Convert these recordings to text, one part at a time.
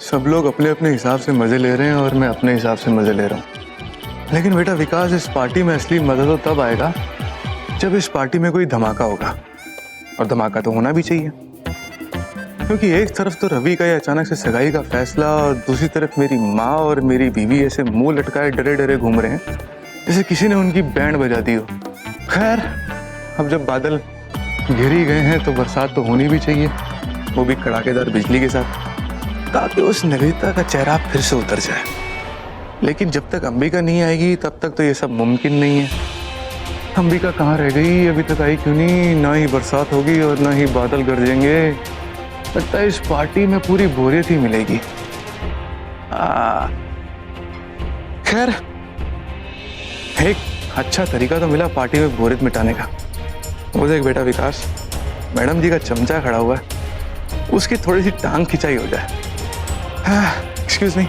सब लोग अपने अपने हिसाब से मजे ले रहे हैं और मैं अपने हिसाब से मजे ले रहा हूँ। लेकिन बेटा विकास, इस पार्टी में असली मजा तो तब आएगा जब इस पार्टी में कोई धमाका होगा, और धमाका तो होना भी चाहिए, क्योंकि एक तरफ तो रवि का ये अचानक से सगाई का फैसला और दूसरी तरफ मेरी माँ और मेरी बीवी ऐसे मुंह लटकाए डरे डरे घूम रहे हैं जैसे किसी ने उनकी बैंड बजा दी हो। खैर, अब जब बादल घिर ही गए हैं तो बरसात तो होनी भी चाहिए, वो भी कड़ाकेदार बिजली के साथ, ताकि उस नगरीता का चेहरा फिर से उतर जाए। लेकिन जब तक अंबिका नहीं आएगी तब तक तो ये सब मुमकिन नहीं है। अंबिका कहाँ रह गई, अभी तक आई क्यों नहीं? ना ही बरसात होगी और ना ही बादल गरजेंगे। लगता है इस पार्टी में पूरी बोरियत ही मिलेगी। खैर, एक अच्छा तरीका तो मिला पार्टी में बोरियत मिटाने का। वो देख बेटा विकास, मैडम जी का चमचा खड़ा हुआ है, उसकी थोड़ी सी टांग खिंचाई हो जाए। एक्सक्यूज मी,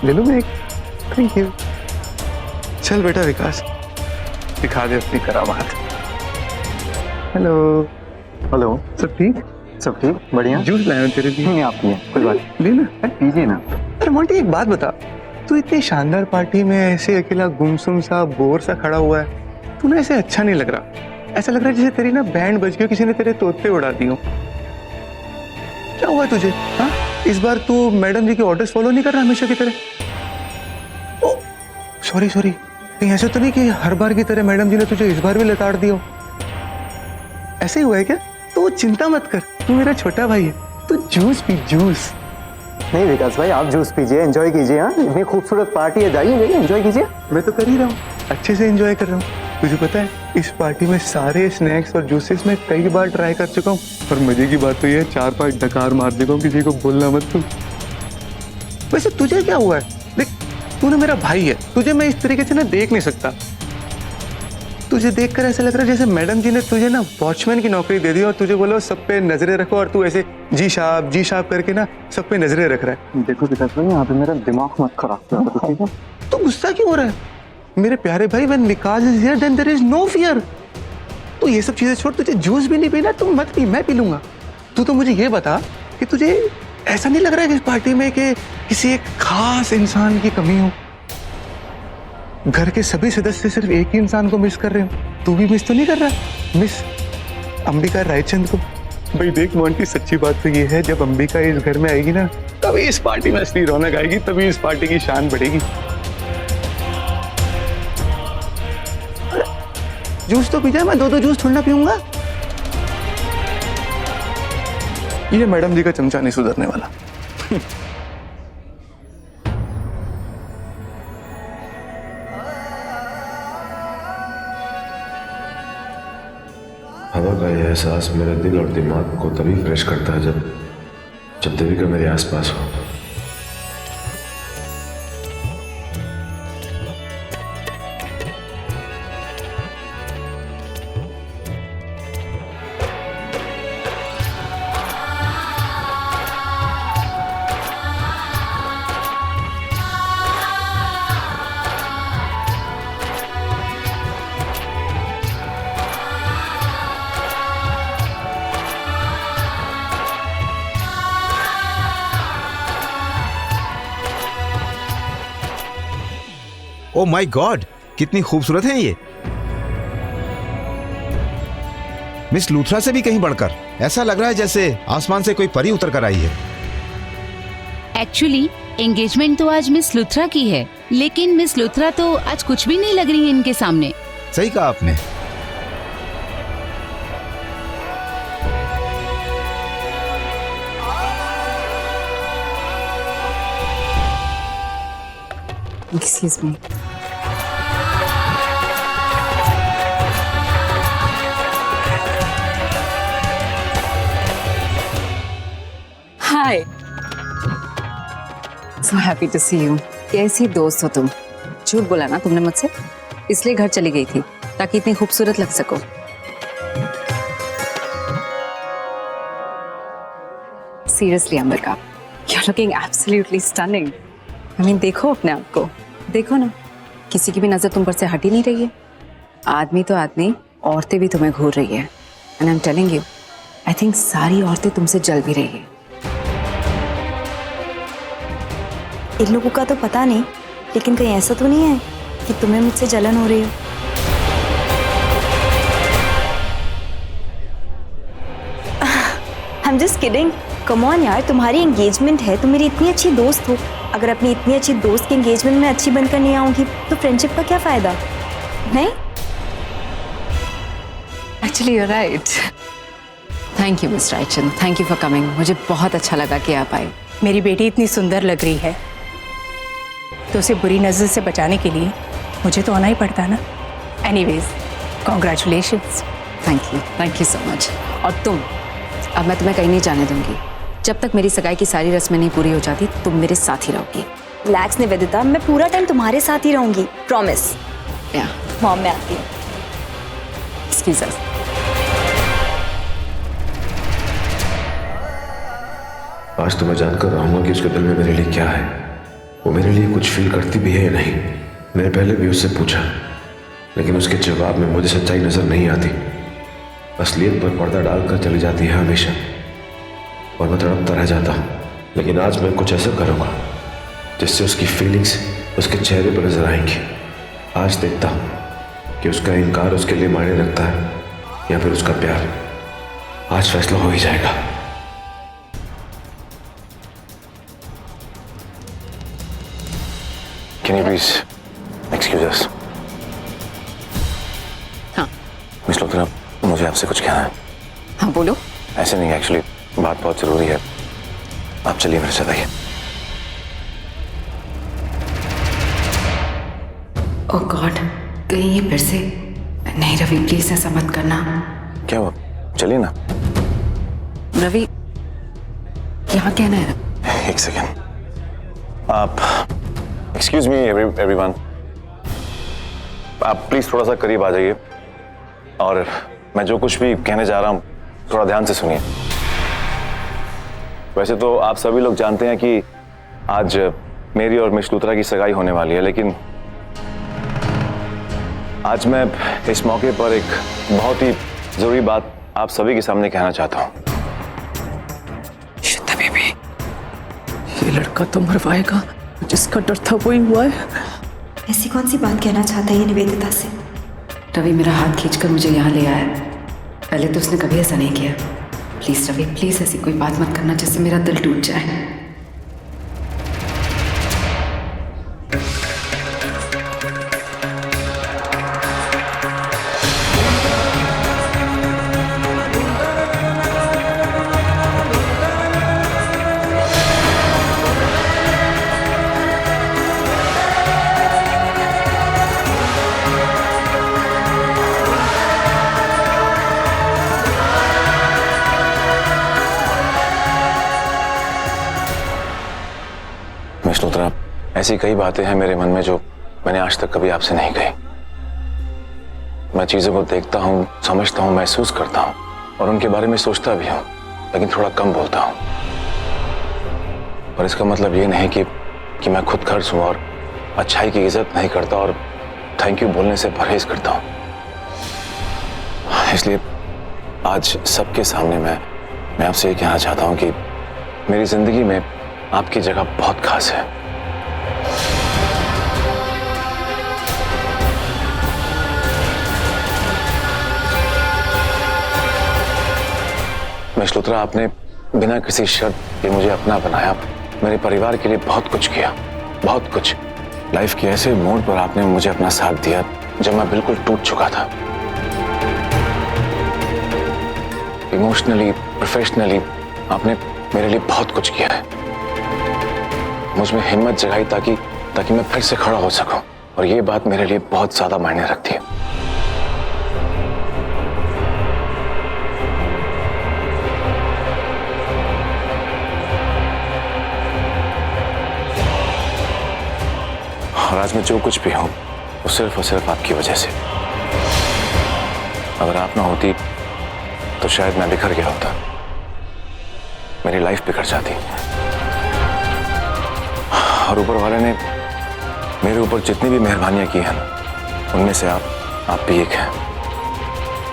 ले लूं मैं एक? Thank you. चल बेटा विकास, दिखा दे अपनी करामात। हेलो। हेलो। सब ठीक? सब ठीक, बढ़िया। जूस लाया हूं तेरे लिए। नहीं, आप पिए, कोई बात ले ना। नहीं, पीजिए ना। अरे मोंटी, एक बात बता, तू इतनी शानदार पार्टी में ऐसे अकेला गुमसुम सा बोर सा खड़ा हुआ है, तू ना ऐसे अच्छा नहीं लग रहा। ऐसा लग रहा है जैसे तेरी ना बैंड बज गई, किसी ने तेरे तोते उड़ा दी हो। क्या हुआ तुझे? हाँ, इस बार तू मैडम जी के ऑर्डर्स फॉलो नहीं कर रहा हमेशा की तरह? ओ सॉरी, कहीं ऐसे तो नहीं कि हर बार की तरह मैडम जी ने तुझे इस बार भी लताड़ दिया हो? ऐसे ही हुआ है क्या? तो चिंता मत कर, तू मेरा छोटा भाई है, तू जूस पी, जूस। नहीं विकास भाई, आप जूस पीजिए, एंजॉय कीजिए। हाँ, इतनी खूबसूरत पार्टी है, जाइए एंजॉय कीजिए। मैं तो कर ही रहा हूँ, अच्छे से एंजॉय कर रहा हूँ। तुझे पता है, इस पार्टी में सारे स्नैक्स और जूसेस मैं कई बार ट्राई कर चुका हूँ, और मजे की बात तो ये है 4-5 डकार मार चुका हूँ, किसी को बोलना मत तू। वैसे तुझे क्या हुआ है? देख, तू ना मेरा भाई है, तुझे मैं इस तरीके से ना देख नहीं सकता। तुझे देखकर ऐसा लग रहा है जैसे मैडम जी ने तुझे ना वॉचमैन की नौकरी दे दी और तुझे बोलो सब पे नजरें रखो, और तू ऐसे जी साहब करके ना सब पे नजरें रख रहा है। देखो विकास भाई, यहाँ पे मेरा दिमाग मत खराब करो, ठीक है? तो गुस्सा क्यों हो रहा है मेरे प्यारे भाई? When Vikas is here then there is no fear. तू ये सब चीजें छोड़, तुझे जूस भी नहीं पीना, तू मत पी, मैं पी लूंगा। तू तो मुझे ये बता कि तुझे ऐसा नहीं लग रहा है कि इस पार्टी में कि किसी एक खास इंसान की कमी हो? घर के सभी सदस्य सिर्फ एक ही इंसान को मिस कर रहे हो, तू भी मिस तो नहीं कर रहा मिस अंबिका रायचंद को? भाई देख मोंटी, सच्ची बात तो ये है, जब अंबिका इस घर में आएगी ना, तभी इस पार्टी में असली रौनक आएगी, तभी इस पार्टी की शान बढ़ेगी। जूस तो पी जाए, मैं 2-2 जूस थोड़ा ना पीऊंगा। ये मैडम जी का चमचा नहीं सुधरने वाला। हवा का यह एहसास मेरे दिल और दिमाग को तभी फ्रेश करता है जब देविका मेरे आसपास हो। ओह माय गॉड, कितनी खूबसूरत है ये। मिस लूथरा से भी कहीं बढ़कर, ऐसा लग रहा है जैसे आसमान से कोई परी उतर कर आई है। एक्चुअली एंगेजमेंट तो आज मिस लूथरा की है, लेकिन मिस लूथरा तो आज कुछ भी नहीं लग रही है इनके सामने। सही कहा आपने। Excuse me. Hi. So happy to see you. कैसी दोस्त हो तुम? झूठ बोला ना तुमने मुझसे, इसलिए घर चली गई थी ताकि इतनी खूबसूरत लग सको। Seriously, Ambika, you're looking absolutely stunning. I mean, देखो अपने आप को, देखो ना, किसी की भी नजर तुम पर से हट ही नहीं रही है। आदमी तो आदमी, औरतें भी तुम्हें घूर रही है। And I'm telling you, I think सारी औरतें तुमसे जल भी रही है। इन लोगों का तो पता नहीं, लेकिन कहीं ऐसा तो नहीं है कि तुम्हें मुझसे जलन हो रही हो? I'm just kidding. Come on यार, तुम्हारी एंगेजमेंट है, तुम मेरी इतनी अच्छी दोस्त हो। अगर अपनी इतनी अच्छी दोस्त की एंगेजमेंट में अच्छी बनकर नहीं आऊंगी तो फ्रेंडशिप का क्या फायदा? नहीं? Actually you right. Thank you miss Raichand, thank you for coming. मुझे बहुत अच्छा लगा कि आप आए। मेरी बेटी इतनी सुंदर लग रही है तो उसे बुरी नजर से बचाने के लिए मुझे तो आना ही पड़ता ना। Anyways, congratulations. Thank you so much. और तुम, अब मैं तुम्हें कहीं नहीं जाने दूंगी। जब तक मेरी सगाई की सारी रस्में नहीं पूरी हो जाती तुम मेरे साथ ही रहोगी। रिलैक्स निवेदिता, मैं पूरा टाइम तुम्हारे साथ ही रहूंगी, प्रॉमिस। या मॉम, मैं आती हूँ। एक्सक्यूज अस। आज तो मैं जानकर रहूंगा कि उसके दिल में मेरे लिए क्या है। वो मेरे लिए कुछ फील करती भी है या नहीं। मैंने पहले भी उससे पूछा, लेकिन उसके जवाब में मुझे सच्चाई नजर नहीं आती। असलियत पर पर्दा डालकर चली जाती है हमेशा, और मैं तड़पता रह जाता हूँ। लेकिन आज मैं कुछ ऐसा करूँगा जिससे उसकी फीलिंग्स उसके चेहरे पर नजर आएंगी। आज देखता हूँ कि उसका इनकार उसके लिए मायने रखता है या फिर उसका प्यार। आज फैसला हो ही जाएगा। Can you please excuse us? हाँ मिस लुथरा, मुझे आपसे कुछ कहना है। हाँ बोलो। ऐसे नहीं, एक्चुअली बात बहुत जरूरी है। आप चलिए मेरे साथ आइए। ओह गॉड, कहीं ये फिर से? नहीं रवि, प्लीज ऐसा मत करना। क्या हुआ? चलिए ना। रवि, यहाँ कहना है? एक सेकेंड। आप एक्सक्यूज मी एवरीवन, आप प्लीज थोड़ा सा करीब आ जाइए और मैं जो कुछ भी कहने जा रहा हूँ थोड़ा ध्यान से सुनिए। वैसे तो आप सभी लोग जानते हैं कि आज मेरी और मिस लुथरा की सगाई होने वाली है, लेकिन आज मैं इस मौके पर एक बहुत ही जरूरी बात आप सभी के सामने कहना चाहता हूँ। श्वेता बेबी, ये लड़का तो मरवाएगा, जिसका डर था वही हुआ है। ऐसी कौन सी बात कहना चाहता है ये निवेदिता से? रवि मेरा हाथ खींचकर मुझे यहाँ ले आया। पहले तो उसने कभी ऐसा नहीं किया। प्लीज रवि, प्लीज ऐसी कोई बात मत करना जिससे मेरा दिल टूट जाए। मिस लुथरा, ऐसी कई बातें हैं मेरे मन में जो मैंने आज तक कभी आपसे नहीं कही। मैं चीजों को देखता हूँ, समझता हूँ, महसूस करता हूँ और उनके बारे में सोचता भी हूँ, लेकिन थोड़ा कम बोलता हूँ। और इसका मतलब ये नहीं कि मैं खुद खर्च हूँ और अच्छाई की इज्जत नहीं करता और थैंक यू बोलने से परहेज करता हूँ। इसलिए आज सबके सामने मैं आपसे ये कहना चाहता हूँ कि मेरी जिंदगी में आपकी जगह बहुत खास है। मिस लुथरा, आपने बिना किसी शर्त के मुझे अपना बनाया, मेरे परिवार के लिए बहुत कुछ किया, बहुत कुछ। लाइफ के ऐसे मोड़ पर आपने मुझे अपना साथ दिया जब मैं बिल्कुल टूट चुका था। इमोशनली, प्रोफेशनली आपने मेरे लिए बहुत कुछ किया है। मुझ में हिम्मत जगाई ताकि मैं फिर से खड़ा हो सकूं, और ये बात मेरे लिए बहुत ज्यादा मायने रखती है। और आज मैं जो कुछ भी हूं वो सिर्फ और सिर्फ आपकी वजह से। अगर आप ना होती तो शायद मैं बिखर गया होता, मेरी लाइफ बिखर जाती। और ऊपर वाले ने मेरे ऊपर जितनी भी मेहरबानियां की हैं उनमें से आप भी एक हैं।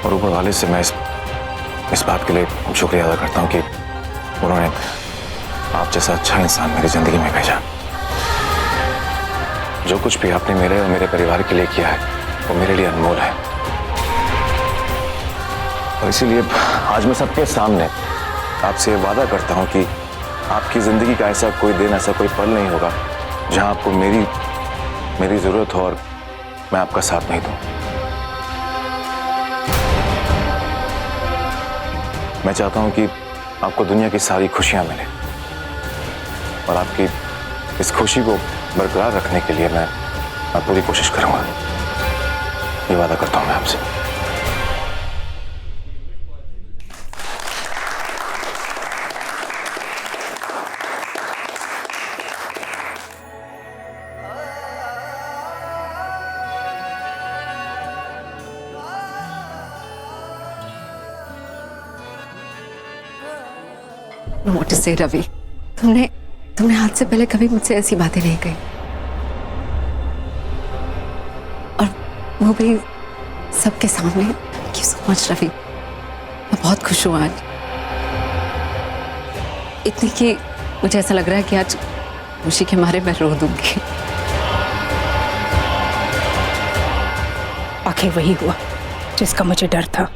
और ऊपर वाले से मैं इस बात के लिए शुक्रिया अदा करता हूं कि उन्होंने आप जैसा अच्छा इंसान मेरी जिंदगी में भेजा। जो कुछ भी आपने मेरे और मेरे परिवार के लिए किया है वो मेरे लिए अनमोल है। और इसीलिए आज मैं सबके सामने आपसे वादा करता हूं कि आपकी जिंदगी का ऐसा कोई दिन, ऐसा कोई पल नहीं होगा जहां आपको मेरी जरूरत हो और मैं आपका साथ नहीं दूं। मैं चाहता हूं कि आपको दुनिया की सारी खुशियां मिले और आपकी इस खुशी को बरकरार रखने के लिए मैं पूरी कोशिश करूंगा। ये वादा करता हूं मैं आपसे। What to say, Ravi? तुमने आज से पहले कभी मुझसे ऐसी बातें नहीं कही, और वो भी सबके सामने। Thank you so much, Ravi. मैं बहुत खुश हूँ आज, इतनी कि मुझे ऐसा लग रहा है कि आज खुशी के मारे मैं रो दूंगी। आखिर वही हुआ जिसका मुझे डर था।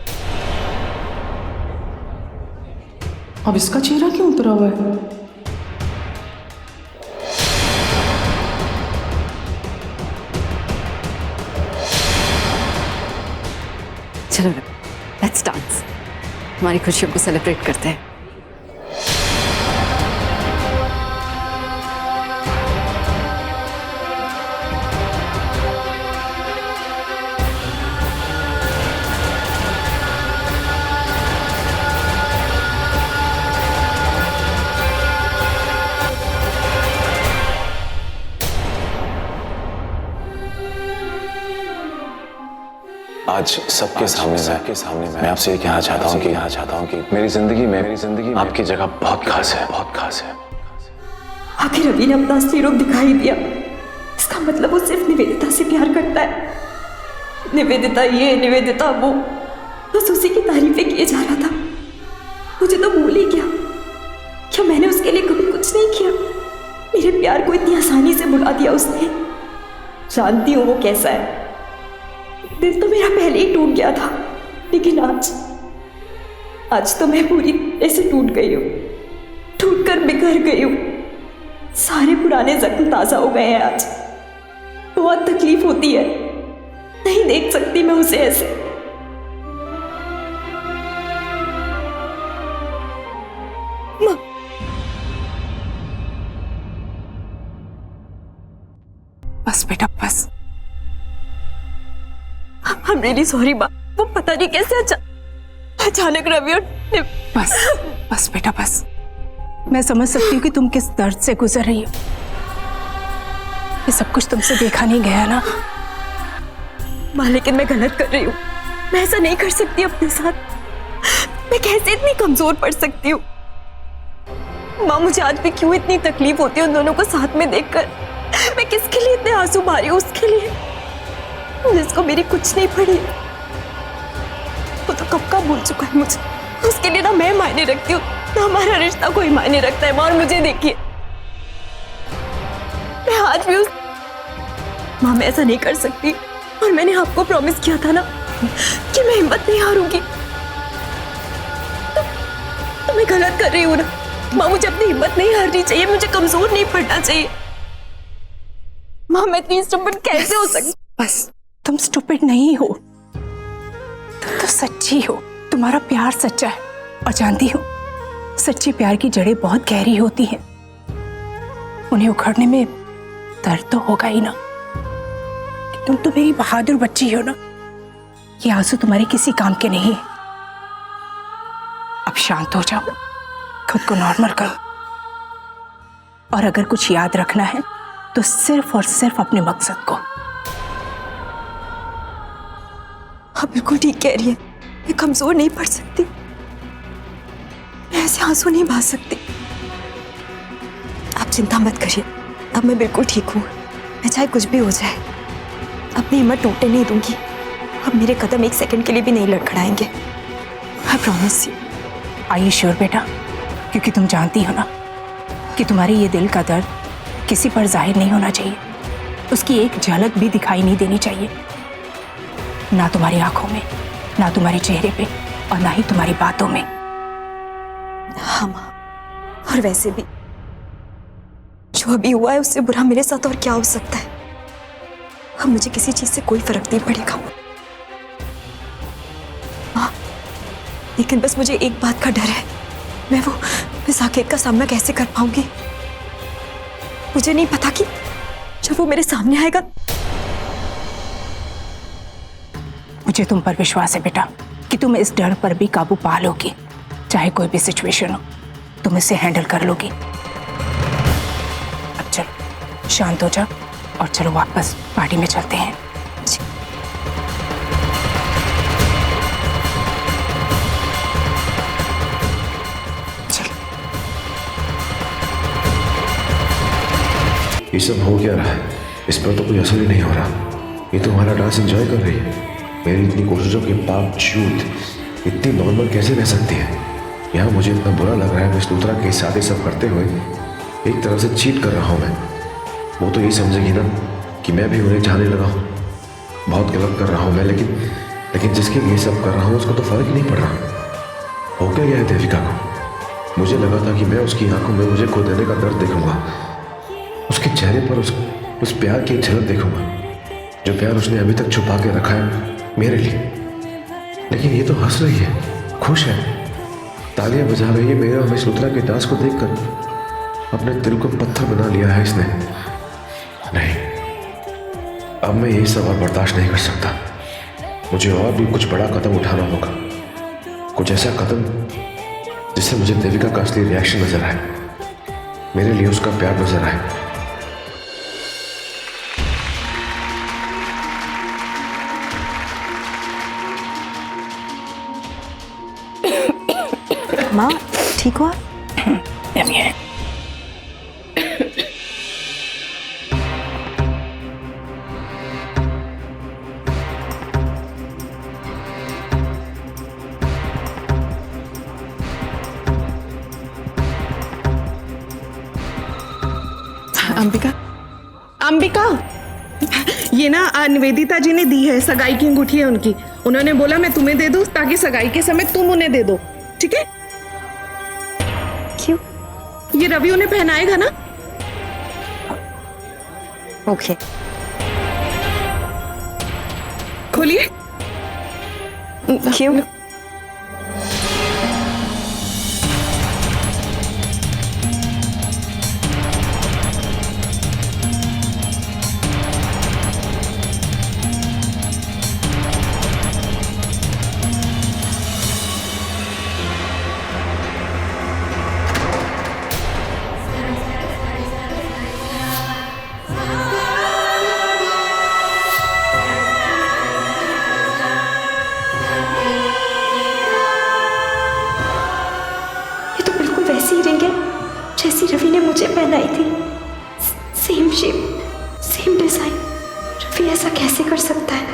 अब इसका चेहरा क्यों उतरा हुआ है? चलो लेट्स डांस, हमारी खुशियों को सेलिब्रेट करते हैं। आज सबके सामने मैं आपसे ये कहना चाहता हूँ कि मेरी जिंदगी में आपकी जगह बहुत खास है। आखिर रवि ने अपना असली रूप दिखाई दिया। इसका मतलब वो सिर्फ निवेदिता से प्यार करता है। निवेदिता ये, निवेदिता वो, बस उसी की तारीफें किए जा रहा था। मुझे तो भूल ही गया क्या मैंने उसके लिए कभी कुछ नहीं किया। मेरे प्यार को इतनी आसानी से भुला दिया उसने। जानती हूँ वो कैसा है। दिल तो मेरा पहले ही टूट गया था, लेकिन आज तो मैं पूरी तरह से टूट गई हूँ, टूट कर बिखर गई हूँ। सारे पुराने जख्म ताजा हो गए हैं आज। बहुत तकलीफ होती है, नहीं देख सकती मैं उसे ऐसे। बस बेटा बस। I'm really sorry माँ। वो पता नहीं कैसे अचानक रवि और बस बेटा बस। मैं समझ सकती हूँ कि तुम किस दर्द से गुजर रही हो। ये सब कुछ तुमसे देखा नहीं गया ना माँ, लेकिन मैं गलत कर रही हूँ। मैं ऐसा नहीं कर सकती अपने साथ। मैं कैसे इतनी कमजोर पड़ सकती हूँ माँ? मुझे आज भी क्यों इतनी तकलीफ होती है उन दोनों को साथ में देखकर। मैं किसके लिए इतने आंसू भरी हूँ? उसके लिए जिसको मेरी कुछ नहीं पड़ी। वो तो कब का भूल चुका है मुझे। उसके लिए ना मैं मायने रखती हूँ ना हमारा रिश्ता कोई मायने रखता है माँ। और मुझे देखिए, मैं आज भी माँ मैं ऐसा नहीं कर सकती। और मैंने आपको प्रॉमिस किया था ना कि मैं हिम्मत नहीं हारूंगी। तो मैं गलत कर रही हूँ ना माँ। मुझे अपनी हिम्मत नहीं हारनी चाहिए, मुझे कमजोर नहीं पड़ना चाहिए माँ। मैं इतनी स्टूपिड कैसे हो सकती? बस, तुम स्टूपिड नहीं हो, तुम तो सच्ची हो। तुम्हारा प्यार सच्चा है। और जानती हो, सच्चे प्यार की जड़ें बहुत गहरी होती हैं। उन्हें उखड़ने में दर्द तो होगा ही ना। तुम तो मेरी बहादुर बच्ची हो ना। ये आंसू तुम्हारे किसी काम के नहीं है। अब शांत हो जाओ, खुद को नॉर्मल करो। और अगर कुछ याद रखना है तो सिर्फ और सिर्फ अपने मकसद को। आप बिल्कुल ठीक कह रही है। मैं कमजोर नहीं पड़ सकती, मैं ऐसे आंसू नहीं बहा सकती। आप चिंता मत करिए, अब मैं बिल्कुल ठीक हूँ। मैं चाहे कुछ भी हो जाए अपनी हिम्मत टूटने नहीं दूंगी। अब मेरे कदम एक सेकंड के लिए भी नहीं लड़खड़ाएंगे। I promise you. Are you sure बेटा? क्योंकि तुम जानती हो ना कि तुम्हारे ये दिल का दर्द किसी पर जाहिर नहीं होना चाहिए। उसकी एक झलक भी दिखाई नहीं देनी चाहिए, ना तुम्हारी आंखों में, ना तुम्हारे चेहरे पे, और ना ही तुम्हारी बातों में। हाँ माँ, और वैसे भी जो अभी हुआ है उससे बुरा मेरे साथ और क्या हो सकता है। अब मुझे किसी चीज से कोई फर्क नहीं पड़ेगा माँ, लेकिन बस मुझे एक बात का डर है, मैं साकेत का सामना कैसे कर पाऊंगी। मुझे नहीं पता कि जब वो मेरे सामने आएगा। मुझे तुम पर विश्वास है बेटा कि तुम इस डर पर भी काबू पा लोगी, चाहे कोई भी सिचुएशन हो, तुम इसे हैंडल कर लोगी। अब चलो शांत हो जाओ और चलो वापस पार्टी में चलते हैं। ये सब हो क्या रहा है? इस पर तो कोई असर ही नहीं हो रहा। ये तो हमारा डांस एंजॉय कर रही है। मेरी इतनी कोशिशों के बावजूद इतनी नॉर्मल कैसे रह सकती है? यहाँ मुझे इतना बुरा लग रहा है, मिस लूथरा के साथ सब करते हुए एक तरह से चीट कर रहा हूँ मैं। वो तो ये समझेगी ना कि मैं भी उन्हें चाहने लगा हूँ। बहुत गलत कर रहा हूँ मैं, लेकिन जिसके लिए सब कर रहा हूँ उसको तो फर्क ही नहीं पड़ रहा। हो क्या गया है देविका को? मुझे लगा था कि मैं उसकी आंखों में मुझे खो देने का दर्द देखूंगा, उसके चेहरे पर उस प्यार की झलक देखूंगा, जो प्यार उसने अभी तक छुपा के रखा है मेरे लिए। लेकिन ये तो हंस रही है, खुश है, तालियां बजा रही है मेरे और मिस लूथरा के डांस को देखकर। अपने दिल को पत्थर बना लिया है इसने। नहीं, अब मैं ये सब और बर्दाश्त नहीं कर सकता। मुझे और भी कुछ बड़ा कदम उठाना होगा, कुछ ऐसा कदम जिससे मुझे देविका का असली रिएक्शन नजर आए, मेरे लिए उसका प्यार नजर आए। माँ ठीक हुआ? अंबिका, अंबिका, ये ना निवेदिता जी ने दी है, सगाई की अंगूठी है उनकी। उन्होंने बोला मैं तुम्हें दे दूं ताकि सगाई के समय तुम उन्हें दे दो, ठीक है? क्यों? ये रवि उन्हें पहनाएगा ना। ओके। खोलिए। क्यों? वैसी रिंग है जैसी रवि ने मुझे पहनाई थी। Same shape, same design. Ravi ऐसा कैसे कर सकता है?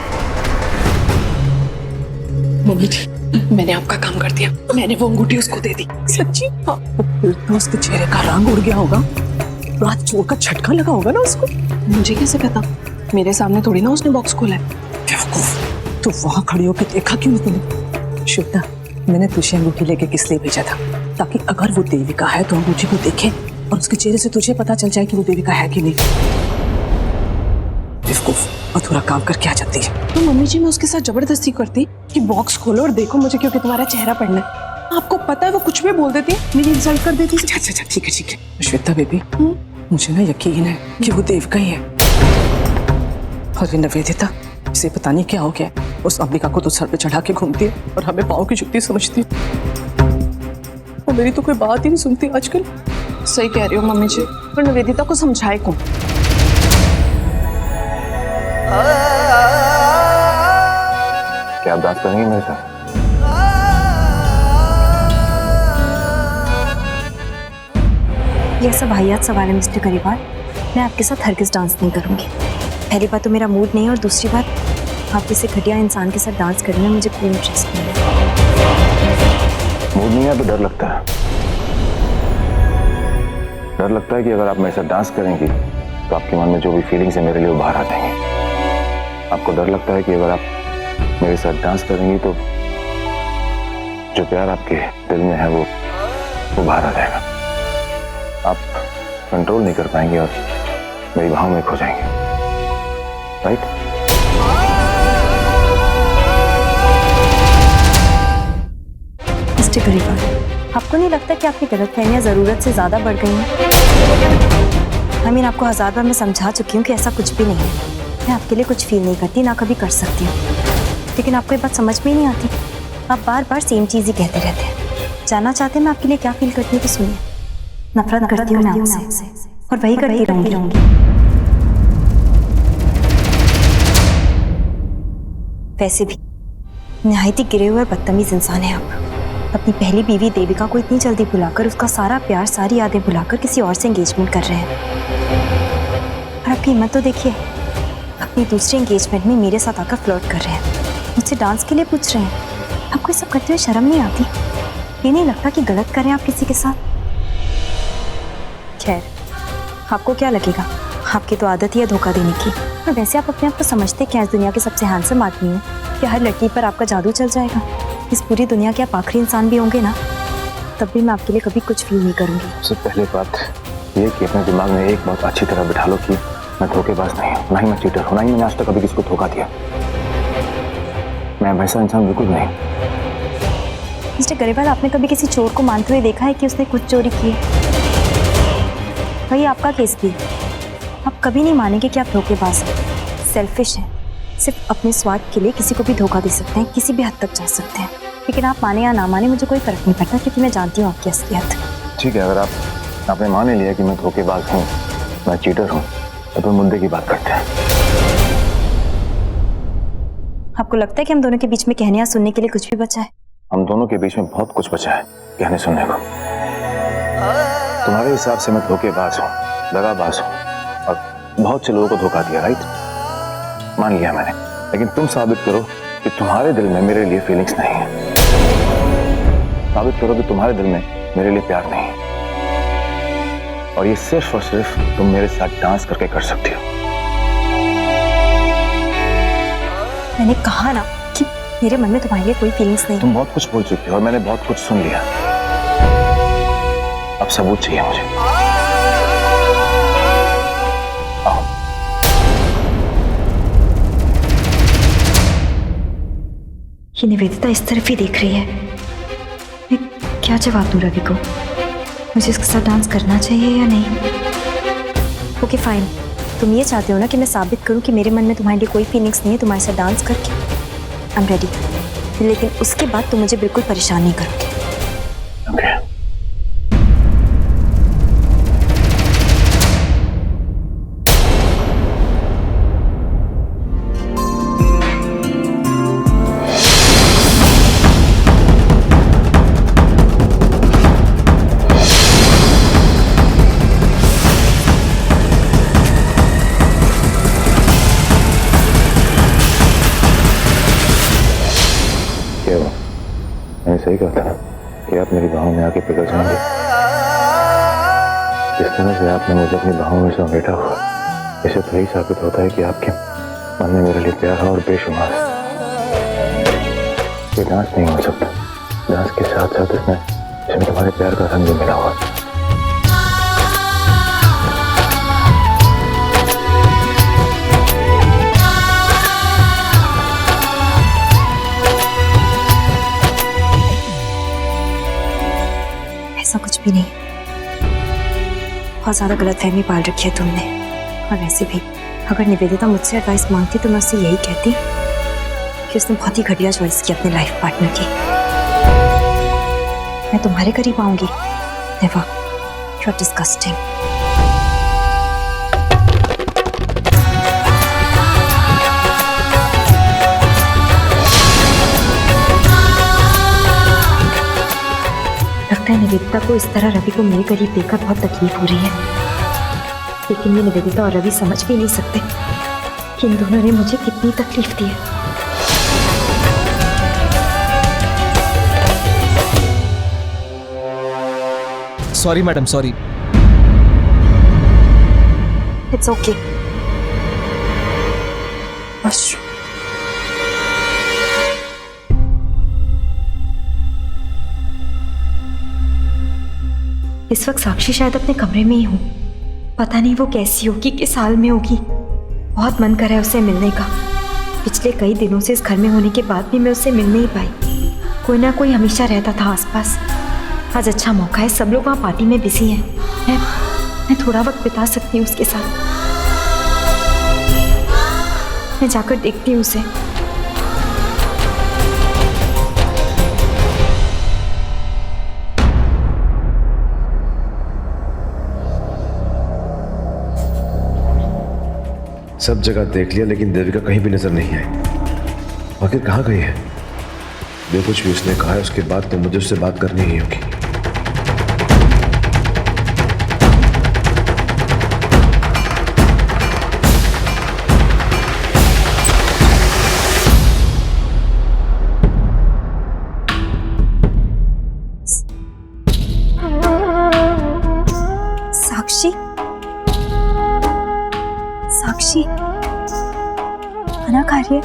मम्मी जी, मैंने आपका काम कर दिया। मैंने वो अंगूठी उसको दे दी। सच्ची? हाँ। तो उसके चेहरे का रंग उड़ गया होगा, रात चोर का झटका लगा होगा ना उसको। मुझे कैसे पता? मेरे सामने थोड़ी ना उसने बॉक्स खोला है। बेवकूफ, तो वहां खड़ी होकर देखा क्यों तूने? श्वेता, मैंने तुझे अंगूठी लेके किस लिए भेजा था? ताकि अगर वो देविका है तो अंगूठी को देखे और उसके चेहरे से तुझे पता चल जाए कि वो देविका है कि नहीं। बेवकूफ, अधूरा काम करके आ जाती है। तो मम्मी जी, मैं उसके साथ जबरदस्ती करती कि बॉक्स खोलो और देखो मुझे क्योंकि तुम्हारा चेहरा पढ़ना है। आपको पता है वो कुछ भी बोल देती है, मेरी इंसल्ट कर देती है। अच्छा, ठीक है। श्वेता बेबी, मुझे ना यकीन है कि वो देविका ही है। और निवेदिता, इसे पता नहीं क्या हो गया, उस अंबिका को तो सर पे चढ़ा के घूमती है और हमें पाँव की जुत्ती समझती है। और मेरी तो कोई बात ही नहीं सुनती आजकल। सही कह रही हो मम्मी जी, पर निवेदिता को समझाए कौन? क्या आप बात करेंगे मेरे साथ? ये सब वाहियात सवाल है मिस्टर करीबार। मैं आपके साथ हरगिज़ डांस नहीं करूंगी। पहली बात तो मेरा मूड नहीं है, और दूसरी बात आप किसी घटिया इंसान के साथ डांस करने में मुझे कोई इंटरेस्ट नहीं है। मूड नहीं है तो डर लगता है। डर लगता है कि अगर आप मेरे साथ डांस करेंगी तो आपके मन में जो भी फीलिंग्स है मेरे लिए वो बाहर आ जाएंगी। आपको डर लगता है कि अगर आप मेरे साथ डांस करेंगी तो जो प्यार आपके दिल में है वो बाहर आ जाएगा। आप कंट्रोल नहीं कर पाएंगे और मेरी भाव में खो जाएंगे, राइट? मिस्टर गरीबा, आपको नहीं लगता कि आपकी गलतफहमियां जरूरत से ज्यादा बढ़ गई हैं? आपको 1000 बार मैं समझा चुकी हूँ कि ऐसा कुछ भी नहीं है। मैं आपके लिए कुछ फील नहीं करती, ना कभी कर सकती हूँ, लेकिन आपको ये बात समझ में ही नहीं आती। आप बार बार सेम चीज ही कहते रहते हैं। जानना चाहते हैं मैं आपके लिए क्या फील करती हूँ तो सुनिए। नफरत करती हूँ मैं आपसे और वही करती रहूंगी। वैसे भी निहायत ही गिरे हुए और बदतमीज इंसान है आप। अपनी पहली बीवी देविका को इतनी जल्दी भुलाकर, उसका सारा प्यार, सारी यादें भुलाकर किसी और से एंगेजमेंट कर रहे हैं। और आपकी हिम्मत तो देखिए, अपनी दूसरी एंगेजमेंट में मेरे साथ आकर फ्लर्ट कर रहे हैं, मुझसे डांस के लिए पूछ रहे हैं। आपको ये सब करते हुए शर्म नहीं आती? ये नहीं लगता कि गलत करें आप किसी के साथ? खैर, आपको क्या लगेगा, आपकी तो आदत ही है धोखा देने की। और वैसे आप अपने आप को समझते क्या इस दुनिया के सबसे हैंडसम आदमी हैं कि हर लड़की पर आपका जादू चल जाएगा? इस पूरी दुनिया के आप आखिरी इंसान भी होंगे ना, तब भी मैं आपके लिए कभी कुछ फील नहीं करूंगी। सबसे पहले बात ये कि अपने दिमाग में एक बात अच्छी तरह बिठा लो कि मैं धोखेबाज नहीं हूँ, ना ही मैं चीटर हूँ, ना ही मैंने आज तक कभी किसी को धोखा दिया। मैं वैसा इंसान बिल्कुल नहीं। मिस्टर गरेवाल, आपने कभी किसी चोर को मानते हुए देखा है कि उसने कुछ चोरी की है? वही आपका केस भी है। आप कभी नहीं मानेंगे कि आप धोखेबाज हैं, सेल्फिश हैं, सिर्फ अपने स्वार्थ के लिए किसी को भी धोखा दे सकते हैं, किसी भी हद तक जा सकते हैं। लेकिन आप माने या ना माने मुझे कोई फर्क नहीं पड़ता, क्योंकि मैं जानती हूँ आपकी असलियत। ठीक है, अगर आपने मान ही लिया कि मैं धोखेबाज हूँ, मैं चीटर हूँ, तो फिर मुद्दे की बात करते हैं। आपको लगता है कि हम दोनों के बीच में कहने या सुनने के लिए कुछ भी बचा है? हम दोनों के बीच में बहुत कुछ बचा है कहने सुनने को। तुम्हारे हिसाब से मैं धोखेबाज हूँ, दगाबाज हूँ और बहुत से लोगों को धोखा दिया, राइट? मान लिया मैंने, लेकिन तुम साबित करो कि तुम्हारे दिल में मेरे लिए फीलिंग्स नहीं है। साबित करो कि तुम्हारे दिल में मेरे लिए प्यार नहीं है, और ये सिर्फ और सिर्फ तुम मेरे साथ डांस करके कर सकती हो। मैंने कहा ना कि मेरे मन में तुम्हारे लिए कोई फीलिंग्स नहीं। तुम बहुत कुछ बोल चुकी हो और मैंने बहुत कुछ सुन लिया। अब सबूत चाहिए मुझे। आओ। ये निवेदिता इस तरफ ही देख रही है। मैं क्या जवाब दूं रवि को? मुझे इसके साथ डांस करना चाहिए या नहीं? ओके फाइन, तुम ये चाहते हो ना कि मैं साबित करूं कि मेरे मन में तुम्हारे लिए कोई फीलिंग्स नहीं है तुम्हारे साथ डांस करके। आई एम रेडी, लेकिन उसके बाद तुम मुझे बिल्कुल परेशान नहीं करोगे। Okay. क्या हुआ? मैंने सही कहा था ना कि आप मेरी बाहों में आके पिघल जाएंगे। जिस तरह से आपने मुझे अपनी बाहों में समेटा हुआ, इसे तो यही साबित होता है कि आपके मन में मेरे लिए प्यार है और बेशुमार है। ये डांस नहीं हो सकता। डांस के साथ साथ इसमें तुम्हारे प्यार का रंग भी मिला हुआ। ऐसा कुछ भी नहीं, बहुत ज्यादा गलतफहमी पाल रखी है तुमने। और वैसे भी अगर निवेदिता मुझसे एडवाइस मांगती तो मैं उससे यही कहती कि उसने बहुत ही घटिया चॉइस की अपने लाइफ पार्टनर की। मैं तुम्हारे करीब आऊंगी? Never, you are disgusting. लगता है निवेदिता को इस तरह रवि को मेरे करीब देखकर बहुत तकलीफ हो रही है, लेकिन ये निवेदिता और रवि समझ भी नहीं सकते कि इन दोनों ने मुझे कितनी तकलीफ दी है। Sorry madam, sorry. It's okay. बस इस वक्त साक्षी शायद अपने कमरे में ही हो। पता नहीं वो कैसी होगी, किस हाल में होगी। बहुत मन कर रहा है उसे मिलने का। पिछले कई दिनों से इस घर में होने के बाद भी मैं उससे मिल नहीं पाई। कोई ना कोई हमेशा रहता था आसपास। आज अच्छा मौका है, सब लोग वहाँ पार्टी में बिजी हैं। मैं थोड़ा वक्त बिता सकती हूँ उसके साथ। मैं जाकर देखती हूँ उसे। सब जगह देख लिया लेकिन देविका कहीं भी नजर नहीं आई। आखिर कहाँ गई है? जो कुछ भी उसने कहा है उसके बाद तो मुझे उससे बात करनी ही होगी। साक्षी, साक्षी, खाना खा रही है?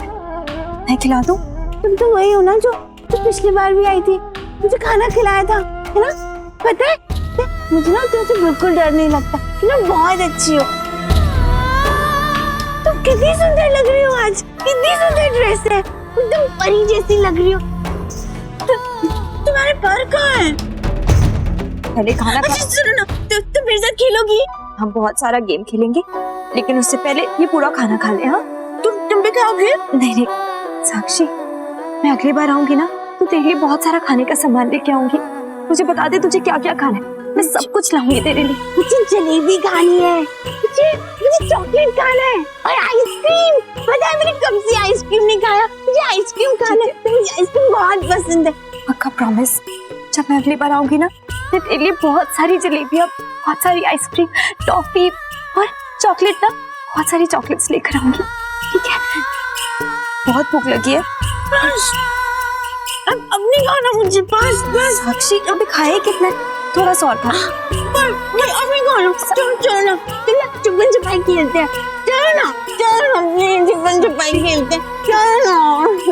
मैं खिला दूं? तुम तो वही हो ना जो पिछली बार भी आई थी, मुझे खाना खिलाया था, है ना? पता है मुझे ना तुमसे बिल्कुल डर नहीं लगता, तुम ना बहुत अच्छी हो। तुम कितनी सुंदर लग रही हो आज, कितनी सुंदर ड्रेस है, एकदम परी जैसी लग रही हो। तुम्हारे पर कहाँ है? पहले खाना खा। अच्छा सुनो ना, तुम मेरे साथ खेलोगी? हम बहुत सारा गेम खेलेंगे, लेकिन उससे पहले ये पूरा खाना खा ले। हाँ, तुम भी खाओगे? नहीं, साक्षी, मैं अगली बार आऊंगी ना तो तेरे लिए बहुत सारा खाने का सामान लेके आऊंगी। मुझे बता दे तुझे क्या क्या खाना है, मैं सब कुछ लाऊंगी तेरे लिए। मुझे जलेबी खानी है, मुझे चॉकलेट खाना है और आइसक्रीम। पता है मैंने कब से आइसक्रीम नहीं खाया, मुझे आइसक्रीम खाना है। मुझे आइसक्रीम बहुत पसंद है। पक्का प्रॉमिस, जब मैं अगली बार आऊंगी ना मैं तेरे लिए बहुत सारी जलेबियां, बहुत सारी आइसक्रीम, टॉफी और चॉकलेट ना, बहुत सारी चॉकलेट्स लेकर आऊंगी, ठीक है? बहुत भूख लगी है। अब नहीं खाना मुझे, बस बस। साक्षी, अभी खाए कितना, थोड़ा सा और खा। पर मैं अब नहीं खाना। चलो ना, छुपन छुपाई खेलते हैं। चलो ना छुपन छुपाई खेलते हैं। चलो ना।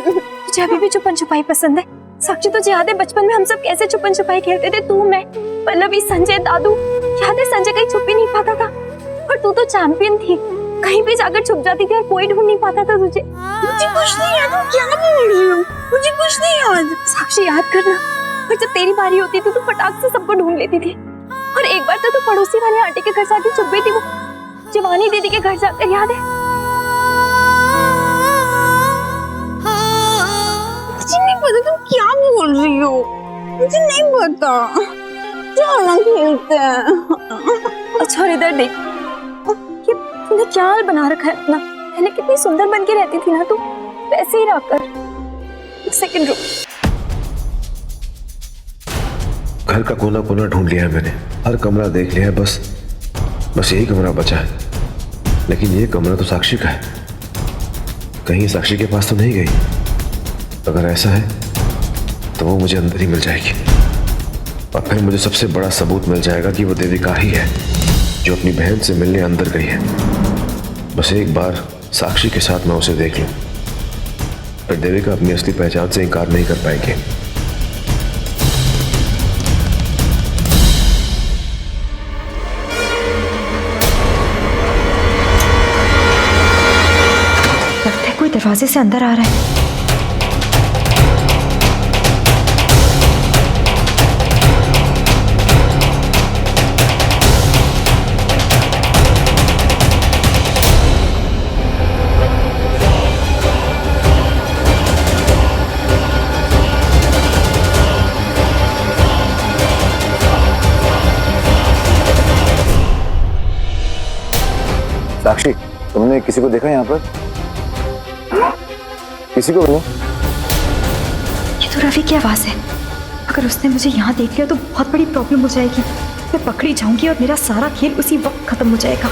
मुझे अभी भी छुपन छुपाई पसंद है। साक्षी, तुझे याद है बचपन में हम सब कैसे छुपन छुपाई खेलते थे? तू, मैं, पल्लवी, संजय, दादू। याद है संजय कहीं छुप ही नहीं पाता था, पर तू तो चैंपियन थी, कहीं भी जाकर छुप जाती थी और कोई ढूंढ नहीं पाता था तुझे। मुझे कुछ नहीं याद, क्या बोल रही हो? मुझे कुछ नहीं याद। साक्षी, याद करना, और जब तेरी बारी होती थी तो फटाक से सबको ढूंढ लेती थी। और एक बार तो तू पड़ोसी वाली आंटी के घर जाके छुप गई थी, वो शिवानी दीदी के घर जाकर, याद है? मुझे नहीं पता तुम क्या बोल रही हो, मुझे नहीं पता। चलो ना खेलते हैं। अच्छा, और इधर देख, ये तूने क्या हाल बना रखा है अपना? पहले कितनी सुंदर बन के रहती थी ना तू, वैसे ही रहकर। एक सेकंड रुक। घर का कोना कोना ढूंढ लिया है मैंने, हर कमरा देख लिया है, बस यही कमरा बचा है। लेकिन ये कमरा तो साक्षी का है, कहीं साक्षी के पास तो नहीं गई? अगर ऐसा है तो वो मुझे अंदर ही मिल जाएगी, और फिर मुझे सबसे बड़ा सबूत मिल जाएगा कि वो देविका ही है जो अपनी बहन से मिलने अंदर गई है। बस एक बार साक्षी के साथ मैं उसे देख लूं, फिर देविका अपनी असली पहचान से इनकार नहीं कर पाएगी। लगता है कोई दरवाजे से अंदर आ रहा है। साक्षी, तुमने किसी को देखा यहाँ पर? किसी को नहीं? ये तो रवि की आवाज है। अगर उसने मुझे यहाँ देख लिया तो बहुत बड़ी प्रॉब्लम हो जाएगी। मैं पकड़ी जाऊंगी और मेरा सारा खेल उसी वक्त खत्म हो जाएगा।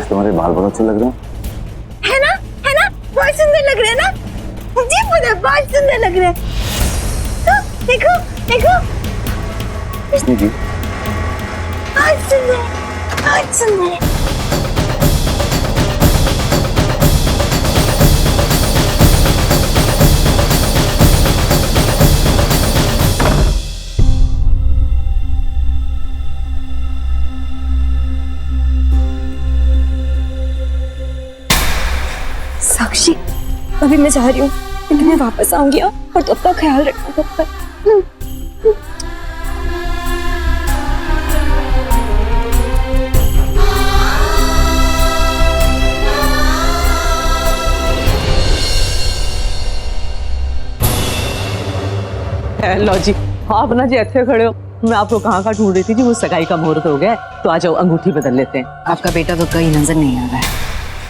आज तुम्हारे बाल बहुत अच्छे लग रहे हैं। है ना बहुत सुंदर लग रहे हैं ना। जी मुझे बहुत सुंदर लग रहे हैं। तो देखो देखो किसने की? बहुत सुंदर बहुत सुंदर। साक्षी अभी मैं जा रही हूँ, लेकिन मैं वापस आऊंगी और तो अपना ख्याल रखना तब तक। लो जी, आप ना जी ऐसे खड़े हो, मैं आपको कहाँ ढूंढ रही थी जी। वो सगाई का मुहूर्त हो गया है, तो आ जाओ अंगूठी बदल लेते हैं। आपका बेटा तो कहीं नजर नहीं आ रहा है,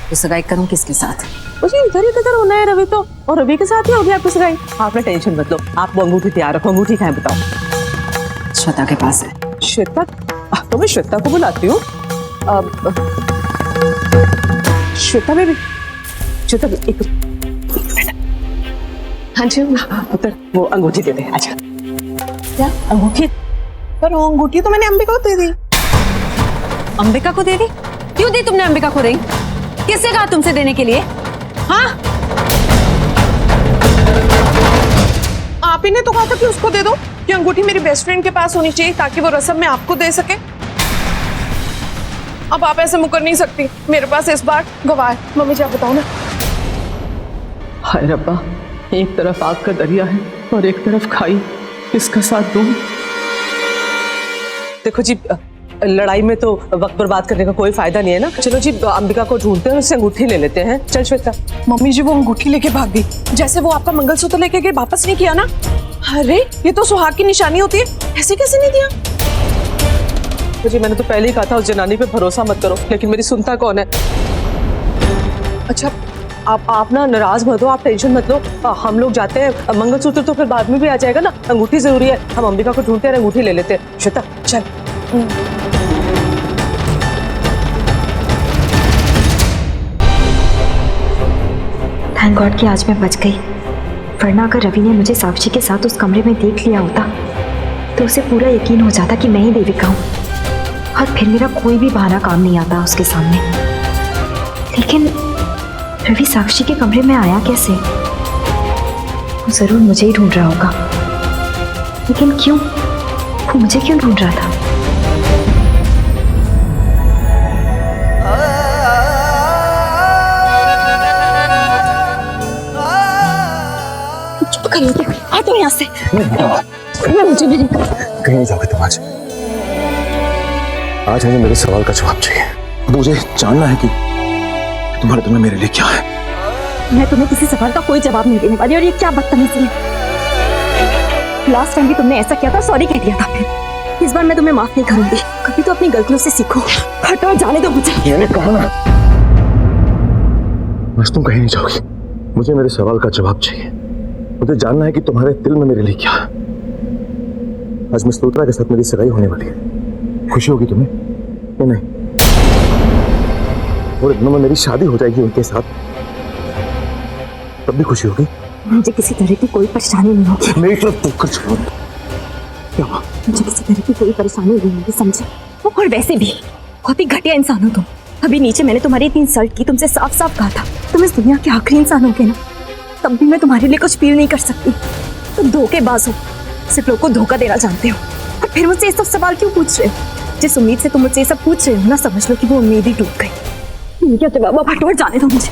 तो सगाई करूं किसके साथ? मुझे इधर होना है रवि तो, और रवि के साथ ही होगी आपकी सगाई। आपने टेंशन मत लो, आप वो अंगूठी तैयार रखो। अंगूठी कहाँ है बताओ? श्वेता के पास है। श्वेता? तो मैं श्वेता को बुलाती हूँ। श्वेता बेबी, श्वेता एक मिनट। हाँ जी पुत्र, वो अंगूठी दे दे। अच्छा क्या अंगूठी? पर वो अंगूठी तो मैंने अंबिका को दे दी। अंबिका को दे दी? क्यों दी तुमने अंबिका को रिंग? किससे कहा तुमसे देने के लिए? हाँ आप ही ने तो कहा था कि उसको दे दो, कि अंगूठी मेरी बेस्ट फ्रेंड के पास होनी चाहिए ताकि वो रस्म में आपको दे सके। अब आप ऐसे मुकर नहीं सकती, मेरे पास इस बार गवाह है। मम्मी जी आप बताओ ना। हाय रब्बा, एक तरफ आग का दरिया है और एक तरफ खाई, किसका साथ दूं? देखो जी, लड़ाई में तो वक्त बर्बाद करने का कोई फायदा नहीं है ना। चलो जी अंबिका को ढूंढते हैं, उससे अंगूठी ले लेते हैं। चल श्वेता। मम्मी जी वो अंगूठी लेके भाग गई, जैसे वो आपका मंगलसूत्र लेके गए, वापस नहीं किया ना। अरे ये तो सुहाग की निशानी होती है, ऐसे कैसे नहीं दिया? तो जी मैंने तो पहले ही कहा था उस जनानी पे भरोसा मत करो, लेकिन मेरी सुनता कौन है? अच्छा आप ना नाराज मत हो, आप टेंशन मत लो। हम लोग जाते हैं, मंगलसूत्र तो फिर बाद में भी आ जाएगा ना, अंगूठी जरूरी है। हम अंबिका को ढूंढते हैं, अंगूठी ले लेते हैं। श्वेता चल। थैंक गॉड कि आज मैं बच गई, वरना अगर रवि ने मुझे साक्षी के साथ उस कमरे में देख लिया होता तो उसे पूरा यकीन हो जाता कि मैं ही देविका हूँ, और फिर मेरा कोई भी बहाना काम नहीं आता उसके सामने। लेकिन रवि साक्षी के कमरे में आया कैसे? वो जरूर मुझे ही ढूंढ रहा होगा, लेकिन क्यों? वो मुझे क्यों ढूंढ रहा था? चुप करिए, आ तो यहाँ से। मुझे भी कहीं नहीं जाओगे तुम आज। आज मुझे मेरे सवाल का जवाब चाहिए। मुझे जानना है कि तुम्हारे दिल में मेरे लिए क्या है। मैं तुम्हें किसी सवाल का कोई जवाब नहीं देने वाली, और ये क्या बदतमीजी है। लास्ट टाइम भी तुमने ऐसा किया था, सॉरी कह दिया था। फिर इस बार मैं तुम्हें माफ नहीं करूंगी। कभी तो अपनी गलतियों से सीखो। हटो, जाने दो मुझे। मैंने कहा ना, बस तुम कहीं नहीं जाओगी। मुझे मेरे सवाल का जवाब चाहिए। मुझे जानना है कि तुम्हारे दिल में मेरे लिए क्या है। आज मिस लूथरा के साथ मेरी सगाई होने वाली है। खुशी होगी तुम्हें या नहीं? और दिनों में मेरी शादी हो जाएगी उनके साथ, तब भी खुशी होगी? मुझे किसी तरह की कोई परेशानी नहीं होगी। मेरी तरफ टोकर छोड़ो। क्या हुआ? मुझे किसी तरह की कोई परेशानी नहीं होगी, समझे? और वैसे भी बहुत ही घटिया इंसान हो तुम। अभी नीचे मैंने तुम्हारी इतनी इंसल्ट की, तुमसे साफ साफ कहा था तुम इस दुनिया के आखिरी इंसान होगे ना, तब भी मैं तुम्हारे लिए कुछ फील नहीं कर सकती। तुम धोखेबाज हो, सिर्फ लोगों को धोखा देना जानते हो। और फिर मुझसे ये सब सवाल क्यों पूछ रहे हो? जिस उम्मीद से तुम मुझसे ये सब पूछ रहे हो ना, समझ लो कि वो उम्मीद ही टूट गई। क्या जवाब? हटो, जाने दो मुझे।